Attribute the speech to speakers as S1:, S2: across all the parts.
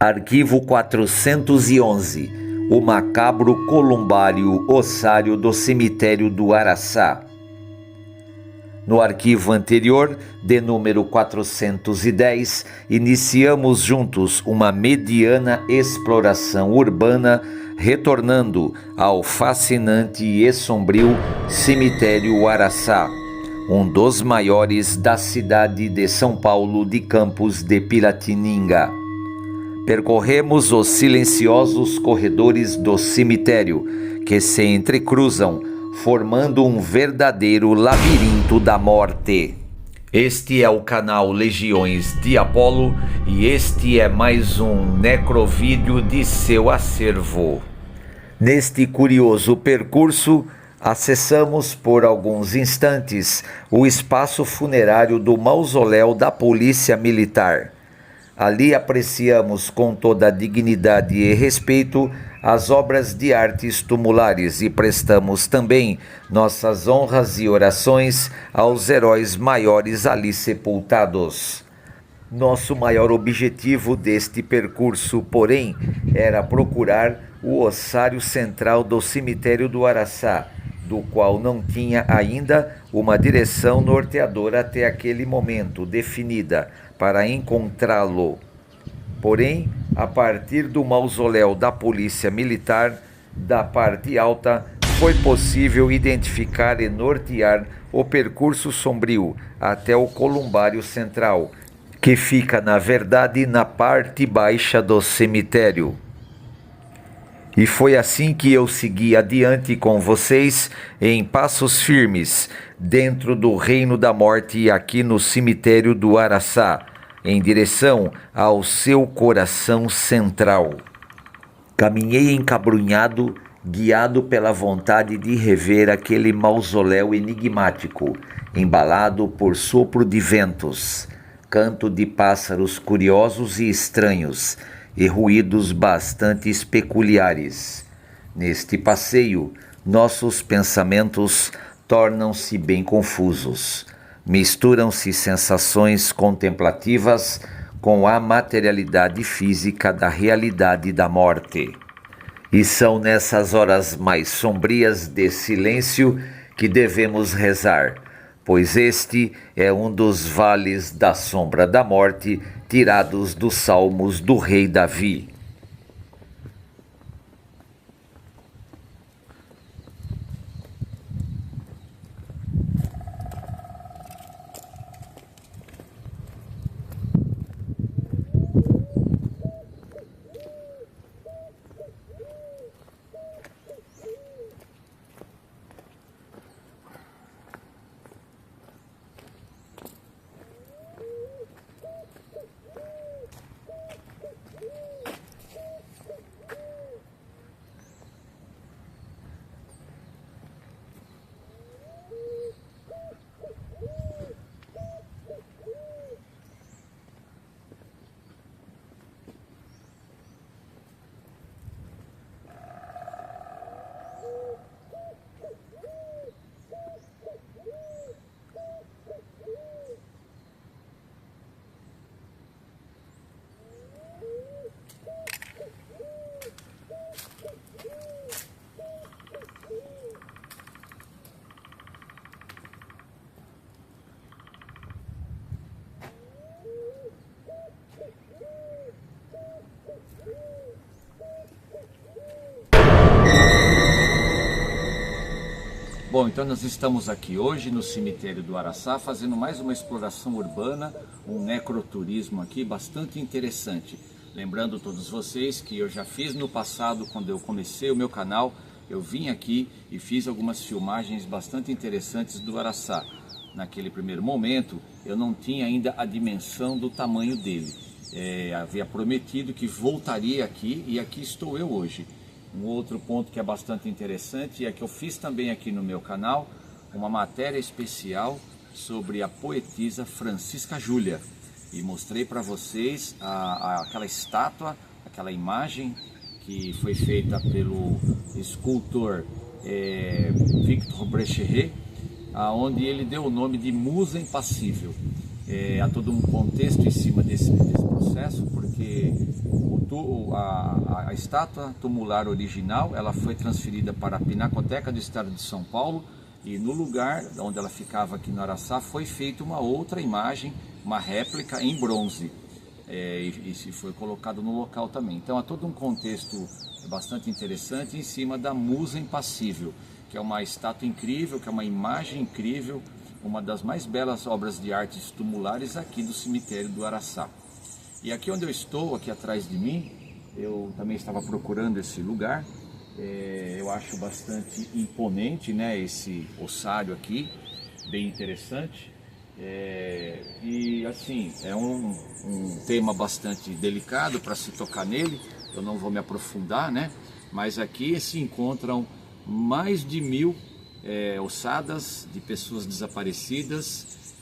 S1: Arquivo 411, o macabro columbário ossário do cemitério do Araçá. No arquivo anterior, de número 410, iniciamos juntos uma mediana exploração urbana, retornando ao fascinante e sombrio cemitério Araçá, um dos maiores da cidade de São Paulo de Campos de Piratininga. Percorremos os silenciosos corredores do cemitério, que se entrecruzam, formando um verdadeiro labirinto da morte. Este é o canal Legiões de Apolo e este é mais um necrovídeo de seu acervo. Neste curioso percurso, acessamos por alguns instantes o espaço funerário do mausoléu da Polícia Militar. Ali apreciamos com toda a dignidade e respeito as obras de artes tumulares e prestamos também nossas honras e orações aos heróis maiores ali sepultados. Nosso maior objetivo deste percurso, porém, era procurar o ossário central do cemitério do Araçá, do qual não tinha ainda uma direção norteadora até aquele momento definida para encontrá-lo. Porém, a partir do mausoléu da Polícia Militar, da parte alta, foi possível identificar e nortear o percurso sombrio até o columbário central, que fica, na verdade, na parte baixa do cemitério. E foi assim que eu segui adiante com vocês, em passos firmes, dentro do reino da morte aqui no cemitério do Araçá, em direção ao seu coração central. Caminhei encabrunhado, guiado pela vontade de rever aquele mausoléu enigmático, embalado por sopro de ventos, canto de pássaros curiosos e estranhos, e ruídos bastante peculiares. Neste passeio, nossos pensamentos tornam-se bem confusos. Misturam-se sensações contemplativas com a materialidade física da realidade da morte. E são nessas horas mais sombrias de silêncio que devemos rezar, pois este é um dos vales da sombra da morte tirados dos salmos do rei Davi. Bom, então nós estamos aqui hoje no cemitério do Araçá fazendo mais uma exploração urbana, um necroturismo aqui bastante interessante. Lembrando a todos vocês que eu já fiz no passado, quando eu comecei o meu canal, eu vim aqui e fiz algumas filmagens bastante interessantes do Araçá. Naquele primeiro momento eu não tinha ainda a dimensão do tamanho dele. Havia prometido que voltaria aqui e aqui estou eu hoje. Um outro ponto que é bastante interessante é que eu fiz também aqui no meu canal uma matéria especial sobre a poetisa Francisca Júlia e mostrei para vocês aquela estátua, aquela imagem que foi feita pelo escultor Victor Brecheret, onde ele deu o nome de Musa Impassível. Há todo um contexto em cima desse processo, porque o
S2: a estátua tumular original, ela foi transferida para a Pinacoteca do Estado de São Paulo, e no lugar onde ela ficava aqui no Araçá foi feita uma outra imagem, uma réplica em bronze, e foi colocado no local também. Então há todo um contexto bastante interessante em cima da Musa Impassível, que é uma estátua incrível, que é uma imagem incrível, uma das mais belas obras de artes tumulares aqui do cemitério do Araçá. E aqui onde eu estou, aqui atrás de mim, eu também estava procurando esse lugar. Eu acho bastante imponente, né, esse ossário aqui, bem interessante. E assim, é um tema bastante delicado para se tocar nele, eu não vou me aprofundar, né? Mas aqui se encontram mais de 1000 ossadas de pessoas desaparecidas,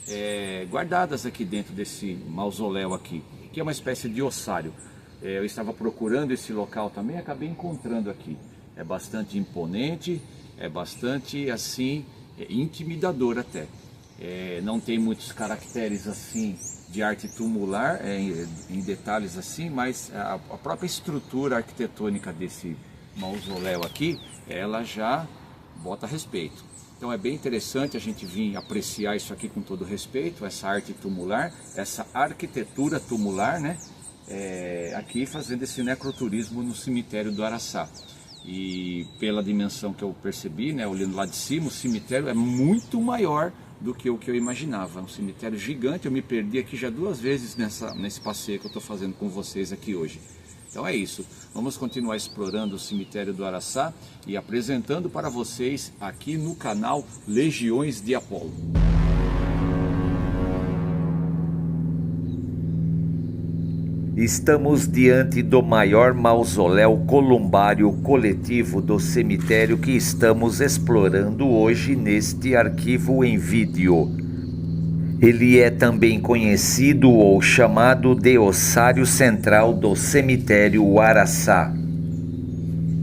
S2: guardadas aqui dentro desse mausoléu aqui, que é uma espécie de ossário. Eu estava procurando esse local também, acabei encontrando aqui. É bastante imponente, é bastante assim, intimidador até. Não tem muitos caracteres assim de arte tumular, em detalhes assim, mas a própria estrutura arquitetônica desse mausoléu aqui, ela já bota respeito. Então é bem interessante a gente vir apreciar isso aqui com todo respeito, essa arte tumular, essa arquitetura tumular, né? Aqui fazendo esse necroturismo no cemitério do Araçá. E pela dimensão que eu percebi, né, olhando lá de cima, o cemitério é muito maior do que o que eu imaginava. É um cemitério gigante, eu me perdi aqui já 2 vezes nesse passeio que eu estou fazendo com vocês aqui hoje. Então é isso, vamos continuar explorando o cemitério do Araçá e apresentando para vocês aqui no canal Legiões de Apolo.
S1: Estamos diante do maior mausoléu columbário coletivo do cemitério que estamos explorando hoje neste arquivo em vídeo. Ele é também conhecido ou chamado de ossário central do cemitério Araçá.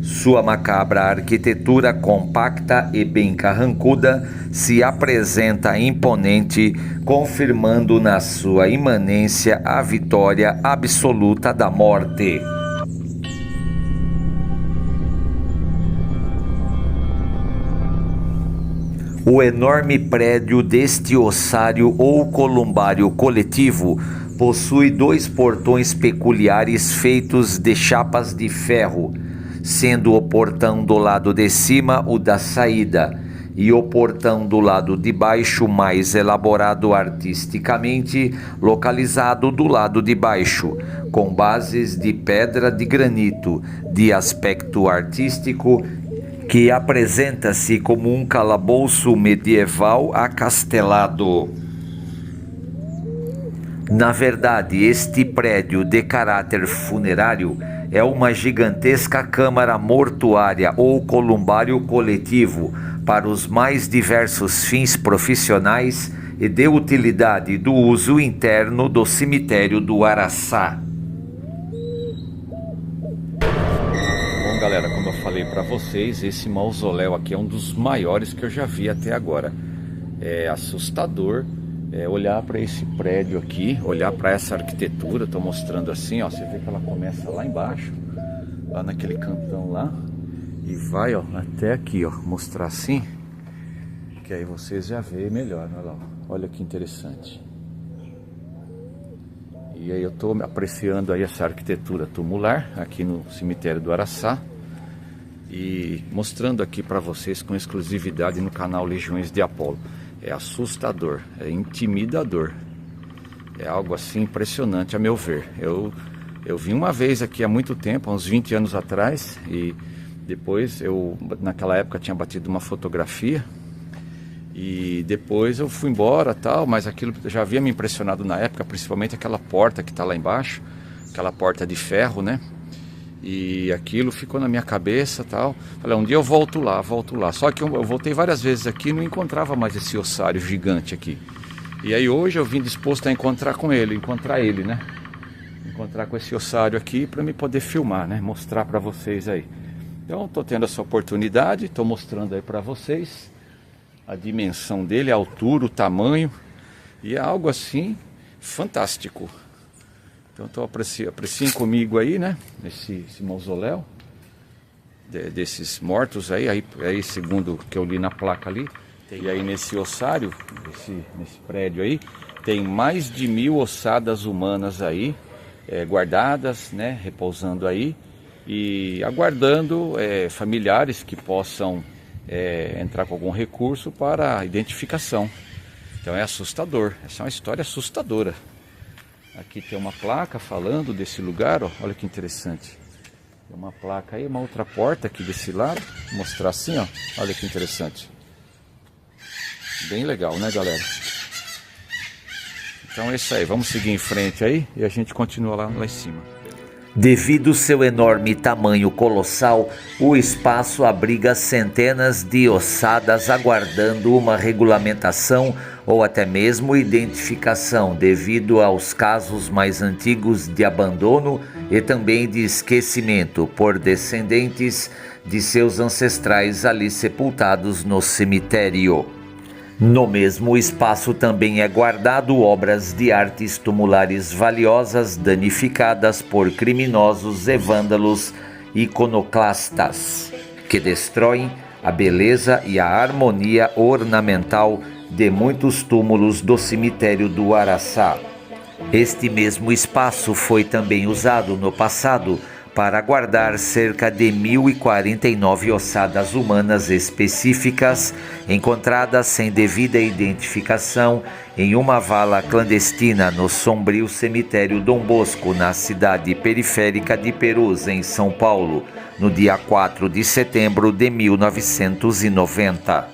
S1: Sua macabra arquitetura compacta e bem carrancuda se apresenta imponente, confirmando na sua imanência a vitória absoluta da morte. O enorme prédio deste ossário ou columbário coletivo possui 2 portões peculiares feitos de chapas de ferro, sendo o portão do lado de cima o da saída e o portão do lado de baixo mais elaborado artisticamente, localizado do lado de baixo, com bases de pedra de granito, de aspecto artístico, que apresenta-se como um calabouço medieval acastelado. Na verdade, este prédio de caráter funerário é uma gigantesca câmara mortuária ou columbário coletivo para os mais diversos fins profissionais e de utilidade do uso interno do cemitério do Araçá.
S2: Bom, galera, como eu falei para vocês, esse mausoléu aqui é um dos maiores que eu já vi até agora. É assustador olhar para esse prédio aqui, olhar para essa arquitetura. Estou mostrando assim, ó, você vê que ela começa lá embaixo, lá naquele cantão lá, e vai, ó, até aqui, ó, mostrar assim, que aí vocês já veem melhor, olha lá, olha que interessante. E aí eu estou apreciando aí essa arquitetura tumular aqui no cemitério do Araçá e mostrando aqui para vocês com exclusividade no canal Legiões de Apolo. É assustador, é intimidador, é algo assim impressionante a meu ver. Eu vim uma vez aqui há muito tempo, há uns 20 anos atrás, e depois eu naquela época tinha batido uma fotografia e depois eu fui embora tal, mas aquilo já havia me impressionado na época, principalmente aquela porta que está lá embaixo, aquela porta de ferro, né? E aquilo ficou na minha cabeça tal. Falei, um dia eu volto lá. Só que eu voltei várias vezes aqui e não encontrava mais esse ossário gigante aqui. E aí hoje eu vim disposto a encontrar ele, né? Encontrar com esse ossário aqui para me poder filmar, né? Mostrar para vocês aí. Então estou tendo essa oportunidade, estou mostrando aí para vocês a dimensão dele, a altura, o tamanho. E é algo assim fantástico. Então apreciem comigo aí, né? Esse mausoléu desses mortos aí, segundo o que eu li na placa ali. E aí nesse ossário, nesse prédio aí, tem mais de 1000 ossadas humanas aí, guardadas, né? Repousando aí e aguardando familiares que possam entrar com algum recurso para identificação. Então é assustador, essa é uma história assustadora. Aqui tem uma placa falando desse lugar, ó, olha que interessante. Tem uma placa aí, uma outra porta aqui desse lado, vou mostrar assim, ó, olha que interessante. Bem legal, né, galera? Então é isso aí, vamos seguir em frente aí e a gente continua lá em cima.
S1: Devido ao seu enorme tamanho colossal, o espaço abriga centenas de ossadas aguardando uma regulamentação ou até mesmo identificação, devido aos casos mais antigos de abandono e também de esquecimento por descendentes de seus ancestrais ali sepultados no cemitério. No mesmo espaço também é guardado obras de artes tumulares valiosas danificadas por criminosos e vândalos iconoclastas, que destroem a beleza e a harmonia ornamental de muitos túmulos do cemitério do Araçá. Este mesmo espaço foi também usado no passado para guardar cerca de 1049 ossadas humanas específicas encontradas sem devida identificação em uma vala clandestina no sombrio cemitério Dom Bosco, na cidade periférica de Perus, em São Paulo, no dia 4 de setembro de 1990.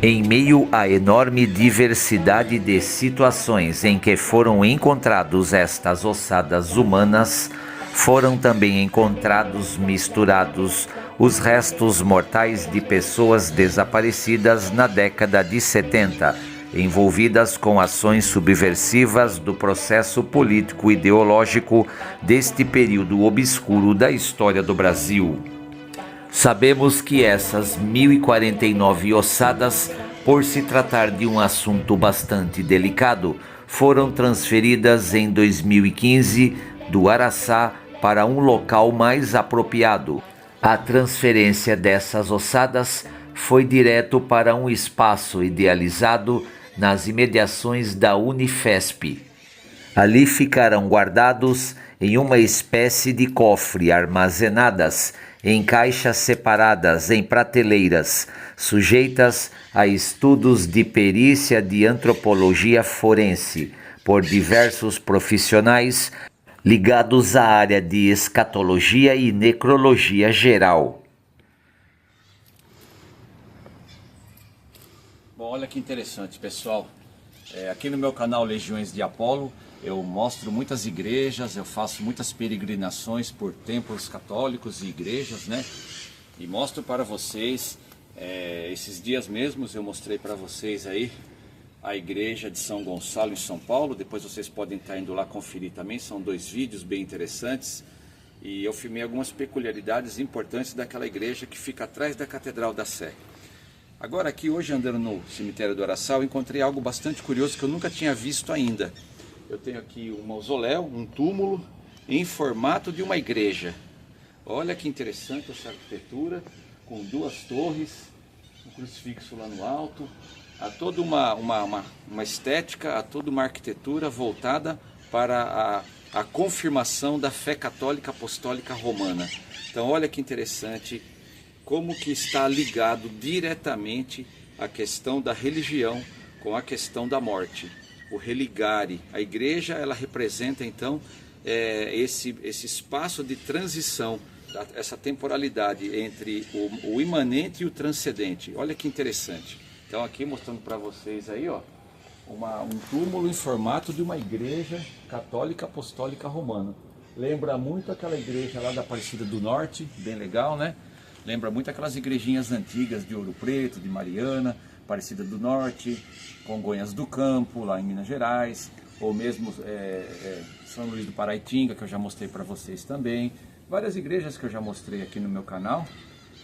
S1: Em meio à enorme diversidade de situações em que foram encontrados estas ossadas humanas, foram também encontrados misturados os restos mortais de pessoas desaparecidas na década de 70, envolvidas com ações subversivas do processo político-ideológico deste período obscuro da história do Brasil. Sabemos que essas 1049 ossadas, por se tratar de um assunto bastante delicado, foram transferidas em 2015 do Araçá para um local mais apropriado. A transferência dessas ossadas foi direto para um espaço idealizado nas imediações da Unifesp. Ali ficarão guardados em uma espécie de cofre, armazenadas em caixas separadas em prateleiras, sujeitas a estudos de perícia de antropologia forense por diversos profissionais ligados à área de escatologia e necrologia geral.
S2: Bom, olha que interessante, pessoal. Aqui no meu canal Legiões de Apolo, eu mostro muitas igrejas, eu faço muitas peregrinações por templos católicos e igrejas, né? E mostro para vocês, esses dias mesmos eu mostrei para vocês aí a igreja de São Gonçalo em São Paulo. Depois vocês podem estar indo lá conferir também, são 2 vídeos bem interessantes. E eu filmei algumas peculiaridades importantes daquela igreja que fica atrás da Catedral da Sé. Agora aqui hoje, andando no cemitério do Araçá, eu encontrei algo bastante curioso que eu nunca tinha visto ainda. Eu tenho aqui um mausoléu, um túmulo em formato de uma igreja. Olha que interessante essa arquitetura, com 2 torres, um crucifixo lá no alto. Há toda uma estética, há toda uma arquitetura voltada para a confirmação da fé católica apostólica romana. Então olha que interessante como que está ligado diretamente a questão da religião com a questão da morte. O religare, a igreja, ela representa então esse espaço de transição, essa temporalidade entre o imanente e o transcendente. Olha que interessante. Então aqui mostrando para vocês aí, ó, um túmulo em formato de uma igreja católica apostólica romana. Lembra muito aquela igreja lá da Aparecida do Norte, bem legal, né? Lembra muito aquelas igrejinhas antigas de Ouro Preto, de Mariana, Aparecida do Norte, Congonhas do Campo, lá em Minas Gerais, ou mesmo São Luís do Paraitinga, que eu já mostrei para vocês também. Várias igrejas que eu já mostrei aqui no meu canal.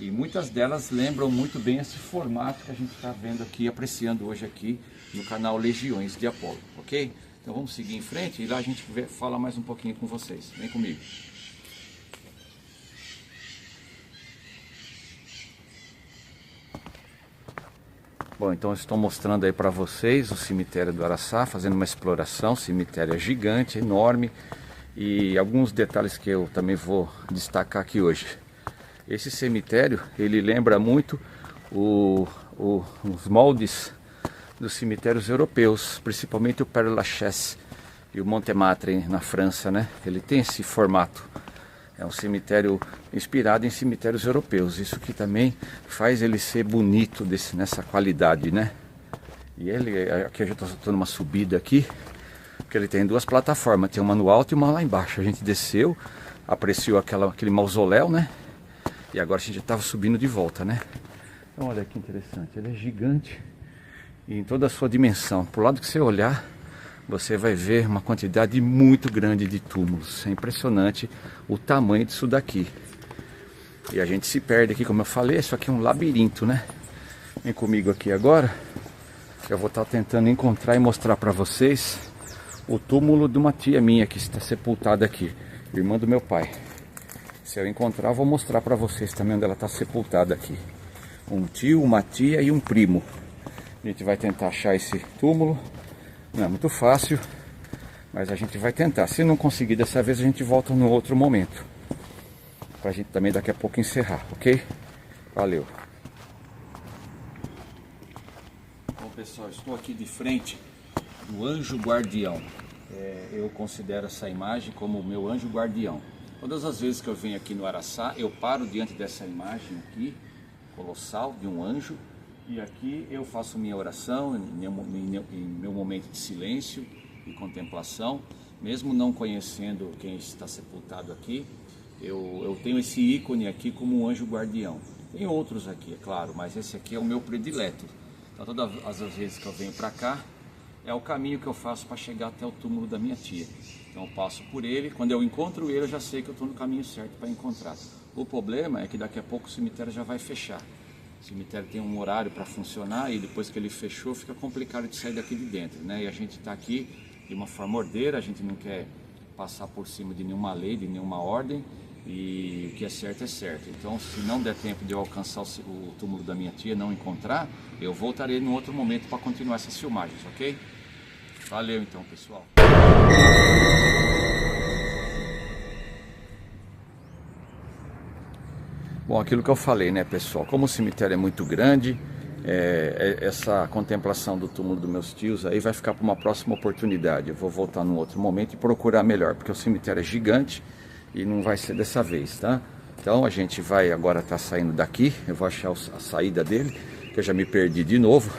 S2: E muitas delas lembram muito bem esse formato que a gente está vendo aqui, apreciando hoje aqui no canal Legiões de Apolo, ok? Então vamos seguir em frente e lá a gente fala mais um pouquinho com vocês. Vem comigo. Bom, então eu estou mostrando aí para vocês o cemitério do Araçá, fazendo uma exploração. O cemitério é gigante, enorme, e alguns detalhes que eu também vou destacar aqui hoje. Esse cemitério, ele lembra muito os moldes dos cemitérios europeus, principalmente o Père Lachaise e o Montmartre na França, né? Ele tem esse formato. É um cemitério inspirado em cemitérios europeus. Isso que também faz ele ser bonito nessa qualidade, né? E aqui a gente está numa subida aqui, porque ele tem duas plataformas. Tem uma no alto e uma lá embaixo. A gente desceu, apreciou aquele mausoléu, né? E agora a gente estava subindo de volta, né? Então olha que interessante. Ele é gigante e em toda a sua dimensão. Pro lado que você olhar, você vai ver uma quantidade muito grande de túmulos. É impressionante o tamanho disso daqui. E a gente se perde aqui, como eu falei, isso aqui é um labirinto, né? Vem comigo aqui agora, que eu vou estar tentando encontrar e mostrar para vocês o túmulo de uma tia minha que está sepultada aqui, irmã do meu pai. Se eu encontrar, eu vou mostrar para vocês também onde ela está sepultada aqui. Um tio, uma tia e um primo. A gente vai tentar achar esse túmulo. Não é muito fácil, mas a gente vai tentar. Se não conseguir dessa vez, a gente volta no outro momento, pra gente também daqui a pouco encerrar, ok? Valeu! Bom pessoal, estou aqui de frente do anjo guardião. Eu considero essa imagem como o meu anjo guardião. Todas as vezes que eu venho aqui no Araçá, eu paro diante dessa imagem aqui, colossal, de um anjo. E aqui eu faço minha oração, em meu momento de silêncio e contemplação. Mesmo não conhecendo quem está sepultado aqui, eu tenho esse ícone aqui como um anjo guardião. Tem outros aqui, é claro, mas esse aqui é o meu predileto. Então todas as vezes que eu venho para cá, é o caminho que eu faço para chegar até o túmulo da minha tia. Então eu passo por ele, quando eu encontro ele, eu já sei que eu estou no caminho certo para encontrar. O problema é que daqui a pouco o cemitério já vai fechar. O cemitério tem um horário para funcionar e depois que ele fechou fica complicado de sair daqui de dentro, né? E a gente está aqui de uma forma ordeira, a gente não quer passar por cima de nenhuma lei, de nenhuma ordem, e o que é certo é certo. Então, se não der tempo de eu alcançar o túmulo da minha tia, não encontrar, eu voltarei em outro momento para continuar essas filmagens, ok? Valeu então, pessoal! Bom, aquilo que eu falei, né, pessoal, como o cemitério é muito grande, essa contemplação do túmulo dos meus tios aí vai ficar para uma próxima oportunidade. Eu vou voltar num outro momento e procurar melhor, porque o cemitério é gigante e não vai ser dessa vez, tá? Então a gente vai agora estar saindo daqui, eu vou achar a saída dele, que eu já me perdi de novo,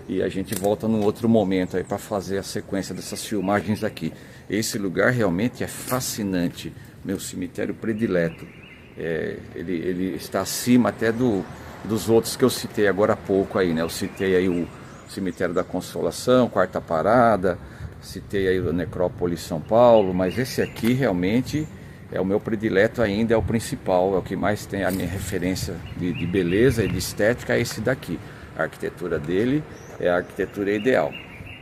S2: e a gente volta num outro momento aí para fazer a sequência dessas filmagens aqui. Esse lugar realmente é fascinante, meu cemitério predileto. Ele está acima até dos outros que eu citei agora há pouco aí, né? Eu citei aí o Cemitério da Consolação, Quarta Parada, citei aí o Necrópole São Paulo, mas esse aqui realmente é o meu predileto ainda, é o principal, é o que mais tem a minha referência de beleza e de estética, é esse daqui. A arquitetura dele é a arquitetura ideal.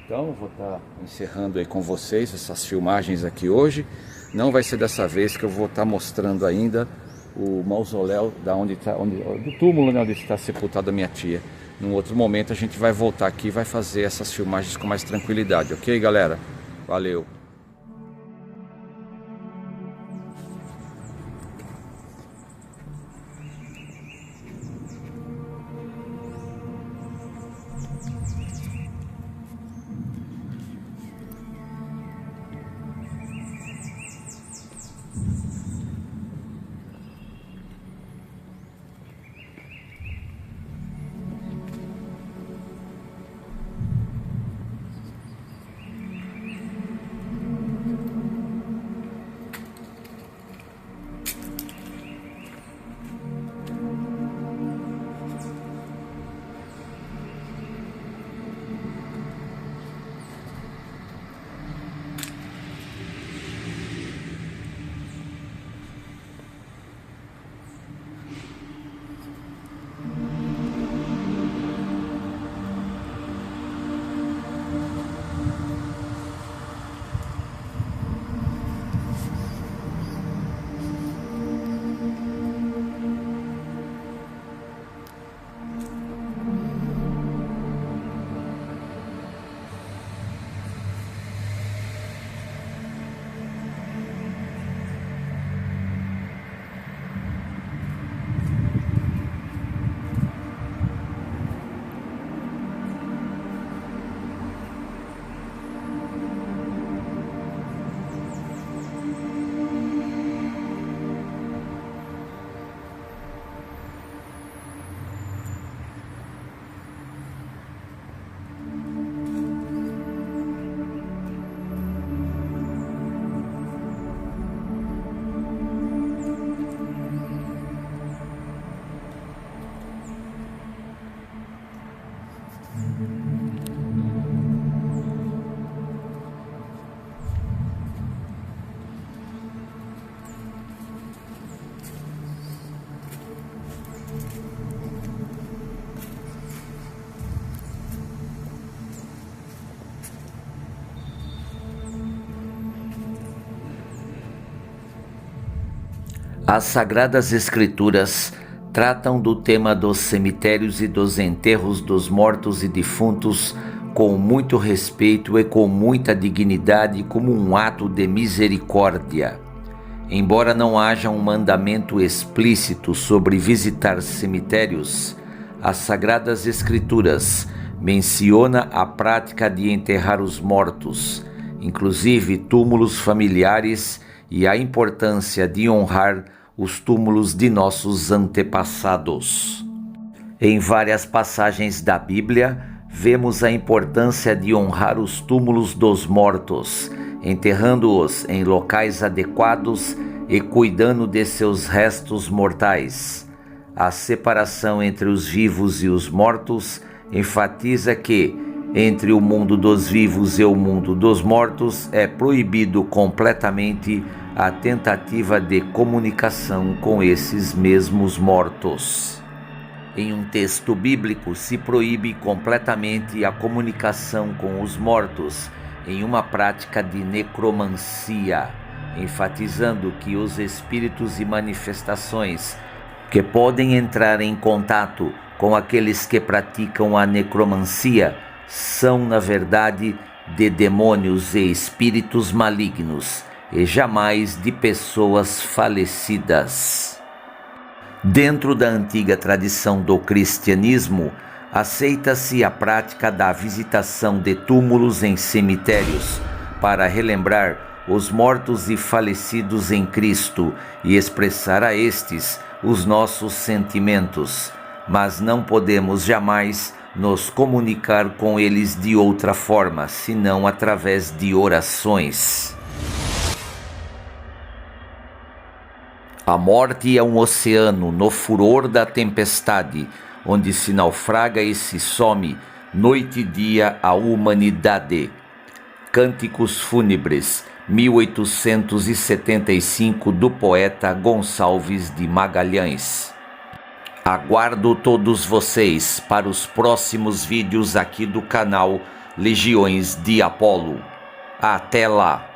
S2: Então eu vou estar encerrando aí com vocês essas filmagens aqui hoje. Não vai ser dessa vez que eu vou estar mostrando ainda o mausoléu do túmulo, né, onde está sepultada a minha tia. Num outro momento a gente vai voltar aqui e vai fazer essas filmagens com mais tranquilidade, ok, galera? Valeu!
S1: As Sagradas Escrituras tratam do tema dos cemitérios e dos enterros dos mortos e defuntos com muito respeito e com muita dignidade, como um ato de misericórdia. Embora não haja um mandamento explícito sobre visitar cemitérios, as Sagradas Escrituras menciona a prática de enterrar os mortos, inclusive túmulos familiares, e a importância de honrar os túmulos de nossos antepassados. Em várias passagens da Bíblia, vemos a importância de honrar os túmulos dos mortos, enterrando-os em locais adequados e cuidando de seus restos mortais. A separação entre os vivos e os mortos enfatiza que, entre o mundo dos vivos e o mundo dos mortos, é proibido completamente a tentativa de comunicação com esses mesmos mortos. Em um texto bíblico, se proíbe completamente a comunicação com os mortos em uma prática de necromancia, enfatizando que os espíritos e manifestações que podem entrar em contato com aqueles que praticam a necromancia são, na verdade, de demônios e espíritos malignos, e jamais de pessoas falecidas. Dentro da antiga tradição do cristianismo, aceita-se a prática da visitação de túmulos em cemitérios para relembrar os mortos e falecidos em Cristo e expressar a estes os nossos sentimentos, mas não podemos jamais nos comunicar com eles de outra forma, senão através de orações. A morte é um oceano no furor da tempestade, onde se naufraga e se some, noite e dia, a humanidade. Cânticos Fúnebres, 1875, do poeta Gonçalves de Magalhães. Aguardo todos vocês para os próximos vídeos aqui do canal Legiões de Apolo. Até lá!